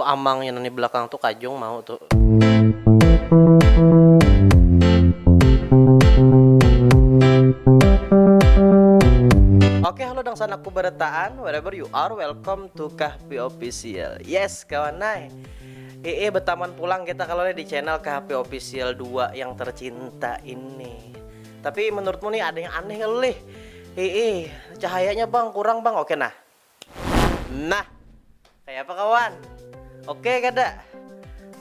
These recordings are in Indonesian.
tuh amangnya di belakang tuh Kajong mau tuh. Oke, halo dang sanakku berataan, wherever you are, welcome to Kahpi Official. Yes, kawan nai. Betaman pulang kita kalau di channel KHP Official 2 yang tercinta ini. Tapi menurutmu nih ada yang aneh kali? Cahayanya bang kurang bang. Oke nah. Nah, kayak apa kawan? Oke kada?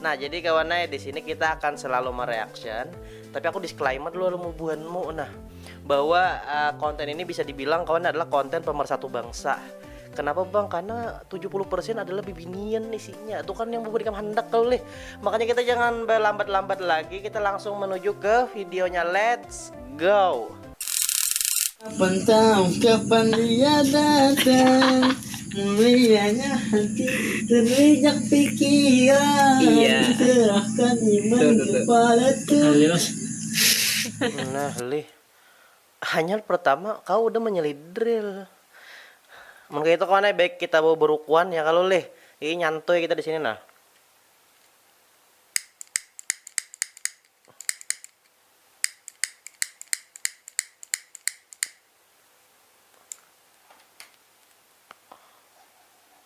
Nah jadi kawan di sini kita akan selalu mereaction. Tapi aku disclaimer dulu mau buanmu nah bahwa konten ini bisa dibilang kawan adalah konten pemersatu bangsa. Kenapa bang? Karena 70% adalah bibinian isinya. Itu kan yang memberikan hendak kali. Makanya kita jangan berlambat-lambat lagi. Kita langsung menuju ke videonya. Let's go. Kapan tahu kapan dia datang, mulianya hati terijak pikiran. Iya. Serahkan iman kepada Tuhan. Nah lih, hanya pertama kau udah menyelidril. Mungkin itu kawan baik kita bawa berukuan ya kalau leh. Ini nyantuy kita di sini nah.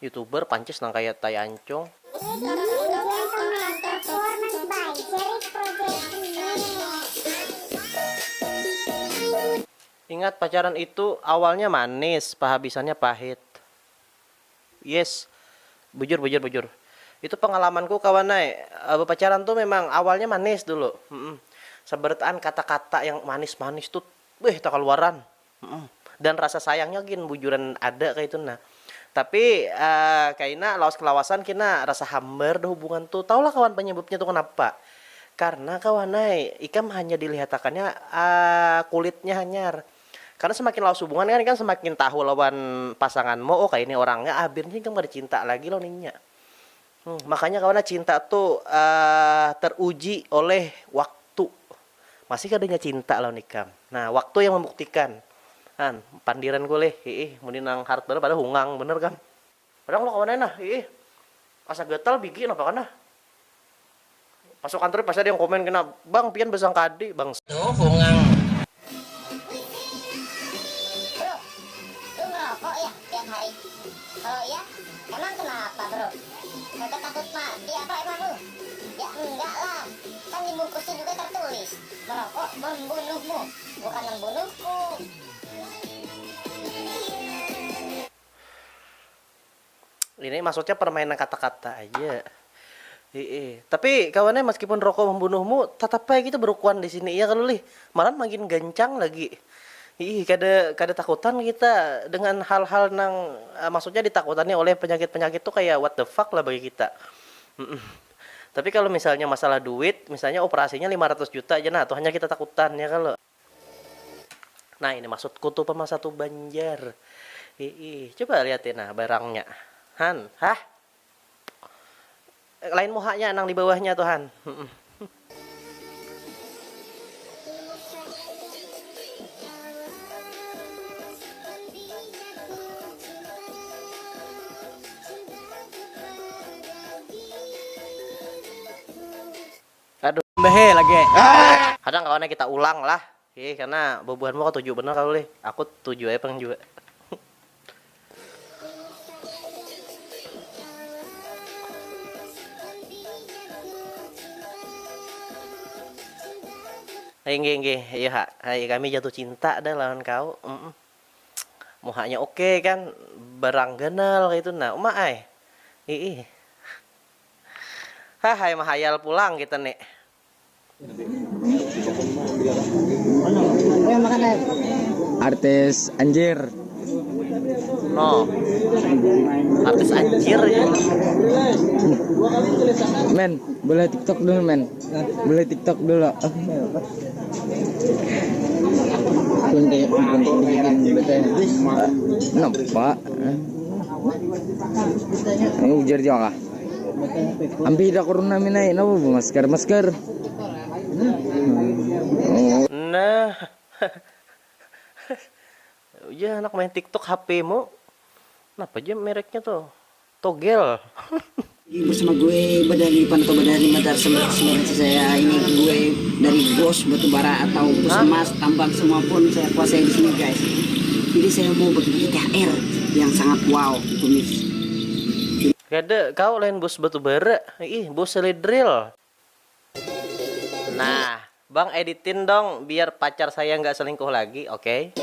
YouTuber pancis nang kayak tai ancung. Ingat pacaran itu awalnya manis, pahabisannya pahit. Yes, bujur. Itu pengalamanku kawan pacaran tuh memang awalnya manis dulu. Sebertaan kata-kata yang manis-manis tuh, tak keluaran. Dan rasa sayangnya gin bujuran ada kayak itu nah. Tapi kayaknya lawas kelawasan kina rasa hambar dah hubungan tuh. Taulah kawan penyebabnya tuh kenapa? Karena kawan ikam hanya dilihatannya kulitnya hanyar. Karena semakin lawas hubungan kan semakin tahu lawan pasanganmu, oh kayak ini orangnya akhirnya kan gak ada cinta lagi loh ninya. Makanya kawan cinta tuh teruji oleh waktu. Masih kadanya cinta loh nikam. Nah waktu yang membuktikan. Kan pandiran gue leh, mending nang hard bener pada hungang bener kan. Padahal lo kawan nah, asa getal bikin apa kana? Masuk kantor pas ada yang komen kena, bang pian besang kadi bang. Tuh hungang. Bro, lu ngerokok ya tiap hari? Kalau iya, emang kenapa bro? Kagak takut mati apa emang lu? Ya enggak lah, kan di bungkusnya juga tertulis merokok membunuhmu, bukan membunuhku. Ini maksudnya permainan kata-kata aja. Tapi kawannya meskipun rokok membunuhmu, tetap aja kita berukuan di sini ya kalau lih. Malah makin gancang lagi. Kada takutan kita dengan hal-hal nang maksudnya ditakutannya oleh penyakit-penyakit tuh kayak what the fuck lah bagi kita. Tapi kalau misalnya masalah duit, misalnya operasinya 500 juta aja nah, tuh hanya kita takutan ya kalau. Nah, ini maksudku tuh pemersatu Banjar. Coba lihatin nah barangnya. Han, lain muhanya nang di bawahnya tuh Han. Aduh, behe lagi. Kadang kawannya kita ulang lah. Karena bebuanmu kau tujuh bener kali. Aku tujuh aja pengen juga. Iya kami jatuh cinta dah lawan kau. Muhanya oke kan, barang genal kayak itu nah, ai. Hai mahayal pulang kita nih. Artis anjir. No. Artis anjir ya. Men, boleh TikTok dulu men. Boleh TikTok dulu. Nampak. Ini ujar juga. Ambil dah corona minai, napa masker. Nah. Ya anak main TikTok HP-mu. Kenapa aja mereknya tuh? Togel. Bersama gue Badari Panto Badari Madar sebenarnya saya ini gue dari bos batubara atau bos emas tambang semua pun saya kuasai di sini guys. Jadi saya mau bagi THR yang sangat wow tumis. Gede, kau lain bos batu bara. Ih, bos drill. Nah, Bang editin dong biar pacar saya nggak selingkuh lagi, oke?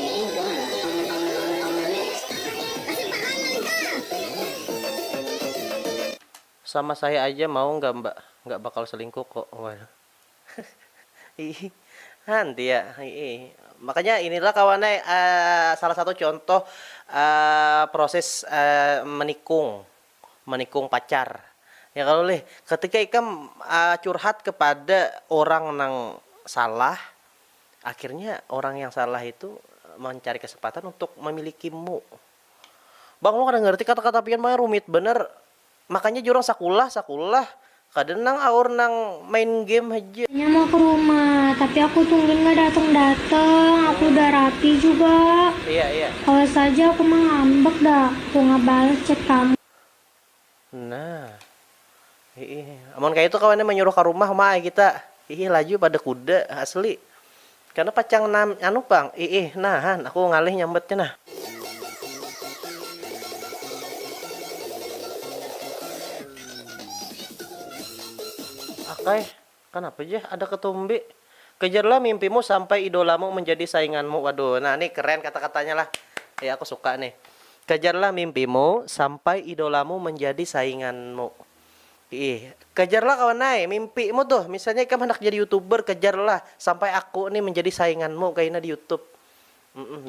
Sama saya aja mau nggak Mbak? Nggak bakal selingkuh kok. Waduh. Ih, nanti ya. Ih. Makanya inilah kawannya salah satu contoh proses menikung pacar. Ya kalau leh ketika ikam curhat kepada orang yang salah, akhirnya orang yang salah itu mencari kesempatan untuk memilikimu. Bang, lu kadang ngerti kata-kata pian mah rumit bener. Makanya jurang sakulah kadang nang aur nang main game aja. Mau ke rumah, tapi aku tungguin nggak datang. Aku udah rapi juga. Iya. Kalau saja aku mah ngambek dah. Aku nggak balas chat kamu. Nah, amun kayak itu kawannya menyuruh ke rumah mah kita. Laju pada kuda asli. Karena pacang anu Bang. Nahan aku ngalih nyambetnya nah. Akai, kenapa aja ada ketumbi? Kejarlah mimpimu sampai idolamu menjadi sainganmu. Waduh, nah ini keren kata-katanya lah. Ya aku suka nih. Kejarlah mimpimu sampai idolamu menjadi sainganmu. Kejarlah kawan naik mimpimu tuh. Misalnya kamu hendak jadi YouTuber, kejarlah sampai aku nih menjadi sainganmu kayaknya di YouTube.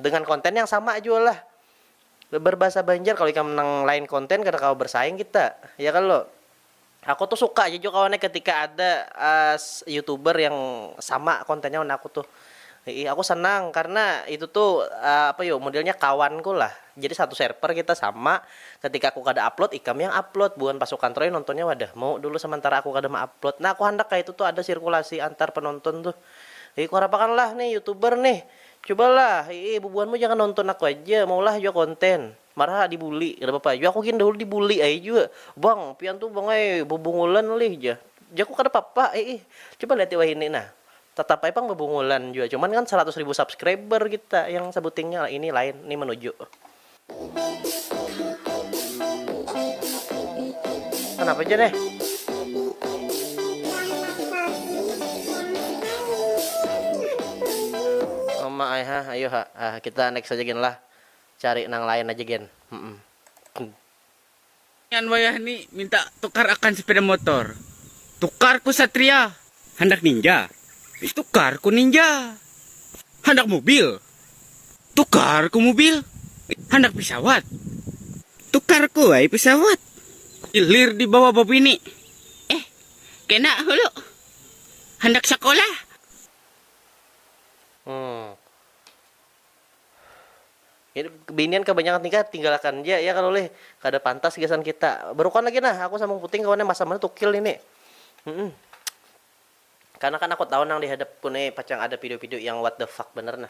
Dengan konten yang sama juga lah. Berbahasa Banjar kalau kamu menang lain konten karena kau bersaing kita. Ya kan lo? Aku tuh suka aja juga kawannya ketika ada YouTuber yang sama kontennya dengan aku tuh. Aku senang karena itu tuh modelnya kawanku lah. Jadi satu server kita sama. Ketika aku kada upload, ikam yang upload. Bukan pasukan Troy nontonnya wadah mau dulu sementara aku kada mau upload. Nah aku hendak kayak itu tuh ada sirkulasi antar penonton tuh. Aku harapakan lah nih YouTuber nih. Cobalah, bubuanmu jangan nonton aku aja, maulah juga konten. Marah dibully, kada apa-apa. Juga aku kira dulu dibully aja juga. Bang, pian tuh bang bubungulan lih aja. Jaku kada apa-apa, coba lihat wah ini nah. Tetap aja bang bubungulan juga. Cuman kan 100.000 subscriber kita yang sebutingnya ini lain, ini menuju. Kenapa aja deh? Ayo kita next aja gen lah. Cari nang lain aja gen. Yang wayah nih minta tukar akan sepeda motor. Tukarku Satria. Hendak ninja. Tukarku ninja. Hendak mobil. Tukarku mobil. Hendak pesawat. Tukarku pesawat. Ilir di bawah bab ini. Kena hulu. Hendak sekolah. Ini binian kebanyakan tinggalkan aja ya kalau leh kada pantas gasan kita. Berukan lagi nah aku sama Puting kawannya masa-masa tukil ini. Karena kan aku tahu nang dihadap pun pacang ada video-video yang what the fuck bener nah.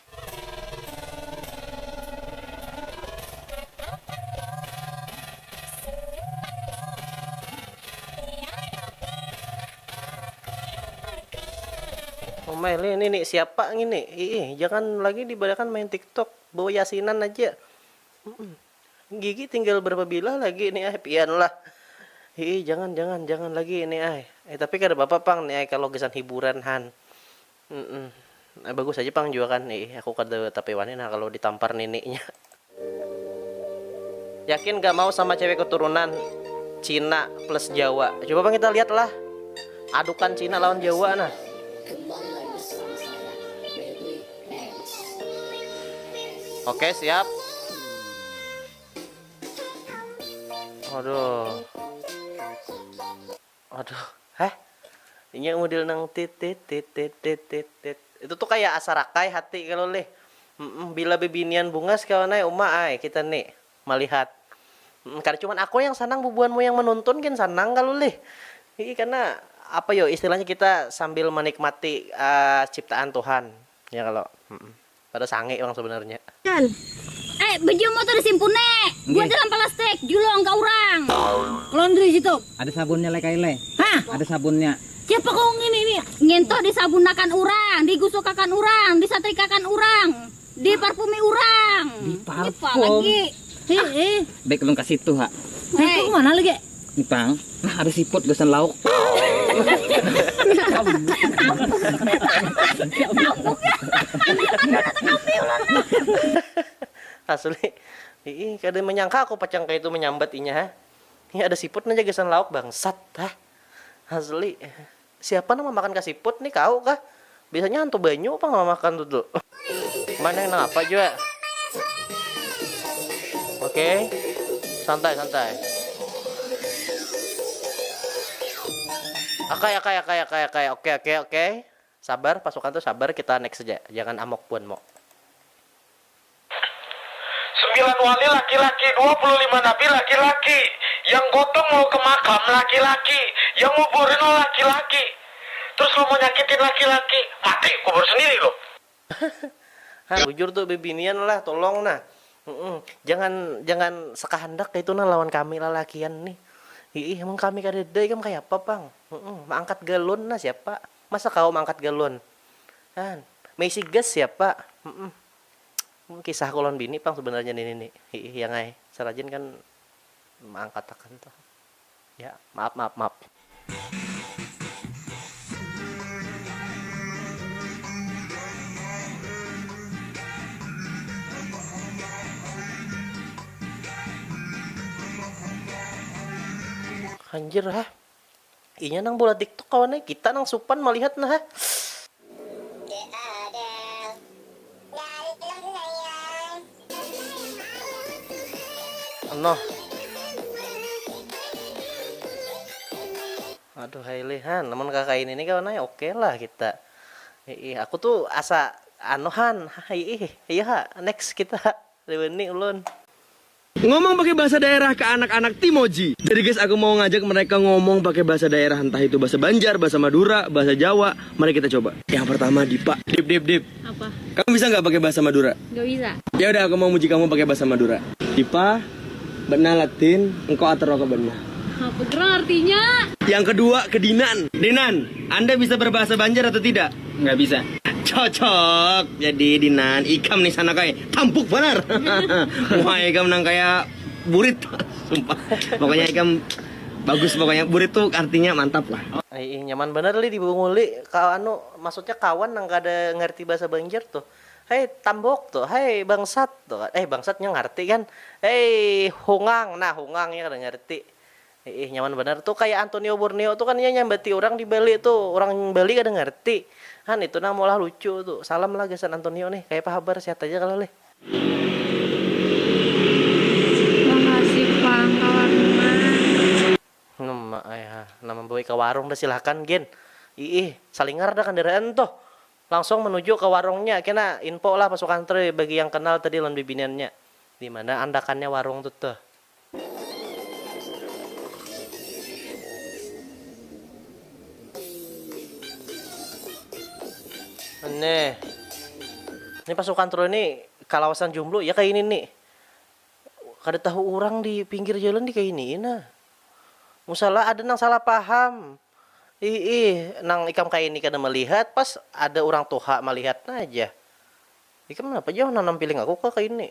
Meli ini nih siapa ini? Jangan lagi dibadakan main TikTok bawa yasinan aja. Gigi tinggal berapa bila lagi nih pian lah. Jangan lagi ini tapi kada apa-apa pang nih kalau gesan hiburan han. Bagus aja pang juga kan aku kada tapi wani nah kalau ditampar neneknya. Yakin gak mau sama cewek keturunan Cina plus Jawa? Coba bang kita lihat lah. Adukan Cina lawan Jawa nah. Oke, siap. Aduh. Ini model nang tit. Itu tuh kayak asarakai hati kalau leh. Bila bebinian bungas kawanai kita nih melihat. Karena cuman aku yang senang bubuanmu yang menonton kan senang kalau leh. Karena istilahnya kita sambil menikmati ciptaan Tuhan. Ya kalau pada sange orang sebenarnya. baju motor disimpun nek. Buat dalam plastik, julong ke orang. Laundry situ. Ada sabunnya le kaile. Hah? Ada sabunnya. Siapa kau ini? Ngentoh disabunakan orang, digusukakan orang, disatrikakan orang, diparfumi orang. Diparfum. Lagi. Baik belum kasih tuh, ha. Hei, mana lagi? Nih, Pang. Nah, ada siput gesan lauk. Asli. Ih, kada menyangka aku pacang kayak itu menyambat inya ha. Ini ada siput aja gesan lauk bangsat ha. Asli. Siapa nama makan ka siput nih kau kah? Biasanya hantu banyu apa nggak makan tuh? Mana yang apa juga? Oke. Santai. Oke. Sabar, pasukan tuh sabar, kita next saja. Jangan amok puan mo. 9 wali laki-laki, 25 nabi laki-laki, yang gotong mau ke makam laki-laki, yang nguburin lo laki-laki, terus lo mau nyakitin laki-laki, mati kubur sendiri lo. Bujur tuh bebinian lah, tolong nah. Jangan sekahendak itu nah lawan kami lalakian nih. Ih, emang kami kadedai kamu kayak apa, Bang? Mangkat galon nah siapa? Masa kau mangkat galon? Kan, Messi gas siapa? Kisah kolon bini Pang sebenarnya ini nih. Yang ngai, sarajin kan mangkat akan tuh. Ya, maaf. Anjir ha. Inya nang bola TikTok kawannya kita nang supan melihat nah ha. Noh. Aduh Hailihan, namun kakak ini kawannya oke lah kita. Aku tuh asa anohan. Iya next kita. Lewani ulun. Ngomong pakai bahasa daerah ke anak-anak Timoji. Jadi guys, aku mau ngajak mereka ngomong pakai bahasa daerah, entah itu bahasa Banjar, bahasa Madura, bahasa Jawa. Mari kita coba. Yang pertama Dipa. Dip. Apa? Kamu bisa nggak pakai bahasa Madura? Gak bisa. Ya udah, aku mau muji kamu pakai bahasa Madura. Dipa, benar Latin, engkau atau ke benar. Apa gerang artinya? Yang kedua Kedinan. Dinan, Anda bisa berbahasa Banjar atau tidak? Nggak bisa. Cocok. Jadi Dinan, ikam nih sana kayak tampuk benar. Wah, ikam nang kayak burit. Sumpah. Pokoknya ikam bagus, pokoknya burit tuh artinya mantap lah. Nyaman bener li dibunguli. Maksudnya kawan nang kada ngerti bahasa Banjar tuh. Hei tambok tuh, hei bangsat tuh. Bangsatnya ngerti kan? Hei hungang, nah hungangnya kada ngerti. Nyaman bener tuh kayak Antonio Borneo tuh kan nyambati orang di Bali tuh, orang Bali kada ngerti. Han itu nah malah lucu tuh. Salam lah Gasan Antonio nih. Kayak apa kabar? Sehat aja kalau leh. Makasih Bang kawarungan. Nama boy ke warung dah silahkan Gen. Salingar dah kendaraan tuh. Langsung menuju ke warungnya. Kena info lah pasukan tre bagi yang kenal tadi lon bibiniannya. Di mana andakannya warung tuh. Ini pasukan tro ini kawasan Jomblo ya kayak ini nih. Kada tahu orang di pinggir jalan di kayak ini nah. Musala ada nang salah paham. Nang ikam kayak ini kada melihat pas ada orang toha melihat aja. Ikam kenapa jauh nanam piling aku kok kayak ini.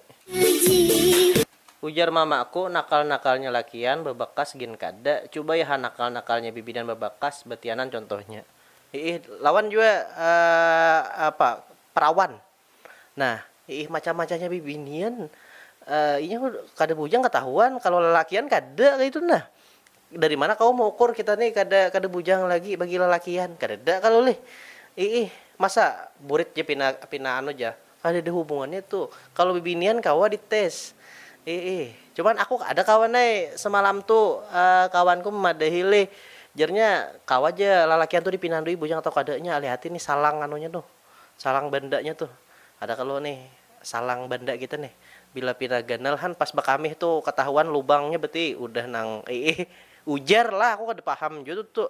Ujar mamaku nakal-nakalnya lakian bebekas gin kada. Coba ya nakal-nakalnya bibi dan bebekas betianan contohnya. Lawan juga perawan. Nah, macam-macamnya bibinian. Ini kada bujang ketahuan kalau lelakian kada kayak itu nah. Dari mana kau mau ukur kita nih kada bujang lagi bagi lelakian? Kada kalau leh. Masa burit je pina anu ja. Kada ada hubungannya tuh. Kalau bibinian kawa dites. Cuman aku ada kawan semalam tuh kawanku memadahi leh. Jarnya kau aja lalakian tuh dipinandui bujang atau kadanya hati nih salang anunya tuh. Salang bandanya tuh. Ada kalau nih salang banda kita nih. Bila pina ganal han pas bakamih tuh ketahuan lubangnya berarti udah nang ujar lah aku kada paham gitu tuh.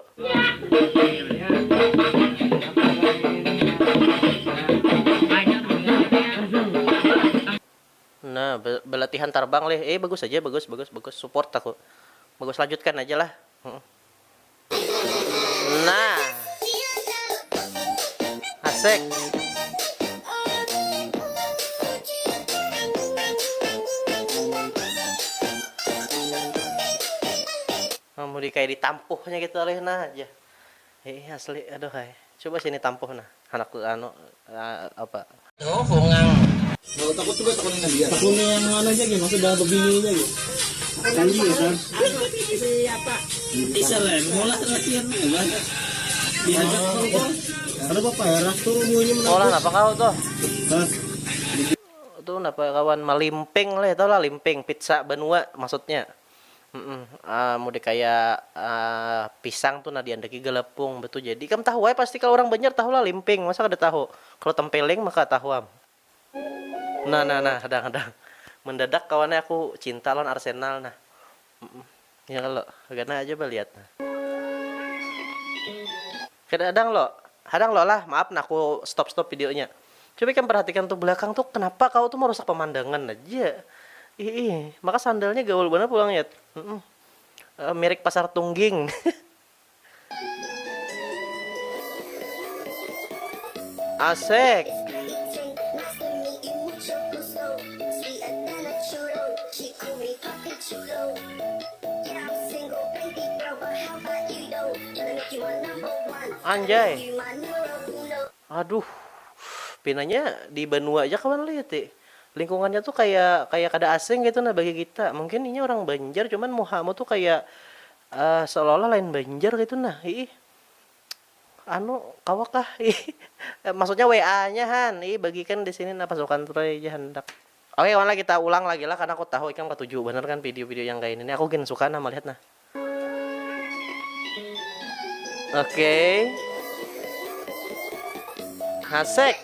Nah, belatihan terbang leh. Bagus aja, bagus. Support aku. Bagus, lanjutkan aja lah. Nah. Asik. Mau kayak ditampuhnya gitu leh nah aja. Asli, aduh hai. Coba sini tampuh nah. Anak apa? Oh, bungang. Takut dia. Takutnya yang mana aja gitu, maksudnya begini aja gitu. Janji ya, San. Siapa? Bisa lah, mulai latihan. Ada bapak ya, turun bunyinya menang. Olah apa kau tuh? Hah? Tuh napa kawan malimping lah, tau lah limping pizza benua maksudnya. Mau kayak pisang tuh nah diandaki gelepung betul. Jadi kamu tahu ya pasti kalau orang Banjar tahu lah limping, masa ada tahu. Kalau tempeling maka tahuam. Nah, kadang-kadang mendadak kawannya aku cinta lawan Arsenal nah. Ya kalau karena aja lihat nah. Kadang lo lah, maaf nah aku stop videonya. Coba kan perhatikan tuh belakang tuh kenapa kau tuh merusak pemandangan aja. Maka sandalnya gaul banget pulang ya. Merek Pasar Tungging. Asik. Anjay. Aduh. Pinanya di Banua aja kawan lihat ya. Lingkungannya tuh kayak kada asing gitu nah bagi kita. Mungkin ini orang Banjar cuman muhamu tuh kayak seolah-olah lain Banjar gitu nah. Kawakah? Maksudnya WA-nya Han. Bagikan di sini nah pasukan Troy aja hendak. Oke, kawan lah kita ulang lagi lah karena aku tahu ikan ketujuh bener kan video-video yang kayak ini. Aku gen suka nah melihat nah. Oke. Asik.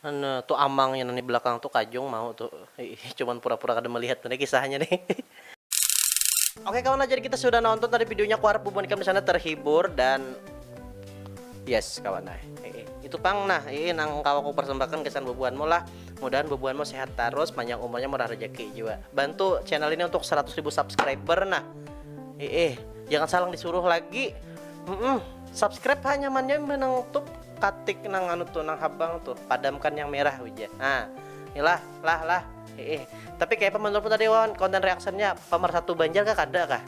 Nah, tuh amangnya nih belakang tuh Kajong mau tuh. Cuman pura-pura kada melihat nih kisahnya nih. Oke kawan, jadi kita sudah nonton tadi videonya. Aku harap bubuan kamu di sana terhibur dan yes kawan nah. Itu pang nah, nang kau aku persembahkan kesan bubuanmu lah. Mudahan bubuanmu sehat terus, panjang umurnya, murah rezeki juga. Bantu channel ini untuk 100.000 subscriber nah. Jangan salah disuruh lagi. Subscribe hanya menang tuh katik nang tuh nang habang tuh padamkan yang merah uja. Nah, inilah lah. Tapi kayak menurutmu tadi konten reactionnya pemersatu Banjar kah kada kah?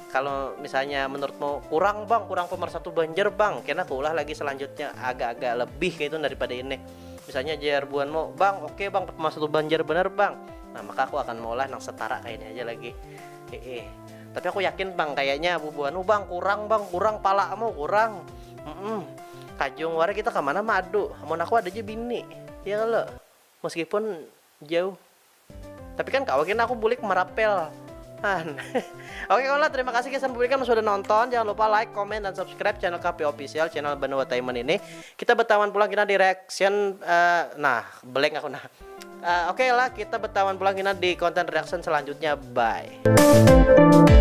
Kalau misalnya menurutmu kurang pemersatu Banjar bang, kena aku ulah lagi selanjutnya agak-agak lebih gitu daripada ini. Misalnya jar buanmu bang, oke bang pemersatu Banjar bener bang. Nah maka aku akan ngolah nang setara kayaknya aja lagi. Tapi aku yakin bang kayaknya bubuanmu bang kurang palamu kurang. Kajung wara kita kemana madu, mau aku ada aja bini, ya lo, meskipun jauh. Tapi kan kawakin aku bulik merapel. Oke kalau terima kasih kesan publikan sudah nonton. Jangan lupa like, comment, dan subscribe channel KP Official, channel Banua Taiman ini. Kita bertawan pulang kita di reaction. Blank aku nah. Oke lah kita bertawan pulang kita di konten reaction selanjutnya. Bye.